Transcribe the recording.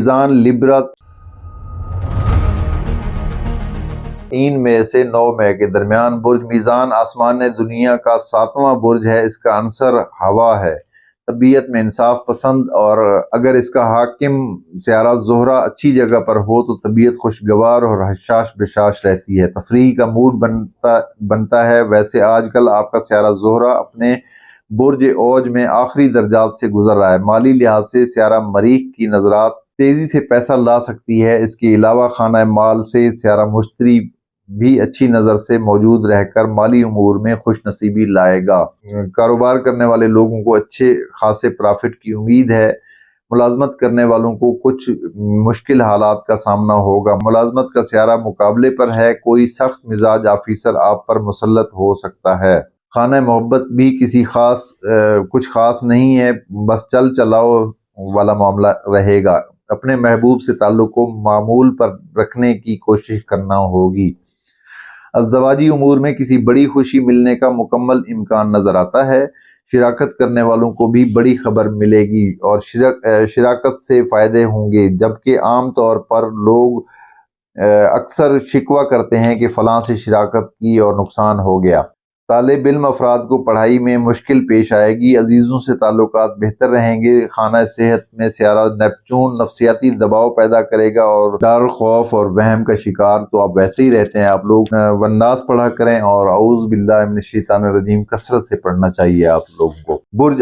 میزان لبرا 3 مئی سے 9 مئی کے درمیان۔ برج میزان آسمان دنیا کا 7واں برج ہے۔ اس کا عنصر ہوا ہے۔ طبیعت میں انصاف پسند، اور اگر اس کا حاکم سیارہ زہرہ اچھی جگہ پر ہو تو طبیعت خوشگوار اور حشاش بشاش رہتی ہے، تفریح کا موڈ بنتا ہے۔ ویسے آج کل آپ کا سیارہ زہرہ اپنے برج اوج میں آخری درجات سے گزر رہا ہے۔ مالی لحاظ سے سیارہ مریخ کی نظرات تیزی سے پیسہ لا سکتی ہے۔ اس کے علاوہ خانہ مال سے سیارہ مشتری بھی اچھی نظر سے موجود رہ کر مالی امور میں خوش نصیبی لائے گا۔ کاروبار کرنے والے لوگوں کو اچھے خاصے پرافٹ کی امید ہے۔ ملازمت کرنے والوں کو کچھ مشکل حالات کا سامنا ہوگا۔ ملازمت کا سیارہ مقابلے پر ہے، کوئی سخت مزاج آفیسر آپ پر مسلط ہو سکتا ہے۔ خانہ محبت بھی کچھ خاص نہیں ہے، بس چل چلاؤ والا معاملہ رہے گا۔ اپنے محبوب سے تعلق کو معمول پر رکھنے کی کوشش کرنا ہوگی۔ ازدواجی امور میں کسی بڑی خوشی ملنے کا مکمل امکان نظر آتا ہے۔ شراکت کرنے والوں کو بھی بڑی خبر ملے گی اور شراکت سے فائدے ہوں گے، جبکہ عام طور پر لوگ اکثر شکوہ کرتے ہیں کہ فلاں سے شراکت کی اور نقصان ہو گیا۔ طالب علم افراد کو پڑھائی میں مشکل پیش آئے گی، عزیزوں سے تعلقات بہتر رہیں گے۔ خانہ صحت میں سیارہ نیپچون نفسیاتی دباؤ پیدا کرے گا اور ڈر، خوف اور وہم کا شکار تو آپ ویسے ہی رہتے ہیں۔ آپ لوگ والناس پڑھا کریں اور اعوذ باللہ من الشیطان الرجیم کثرت سے پڑھنا چاہیے آپ لوگوں کو۔ برج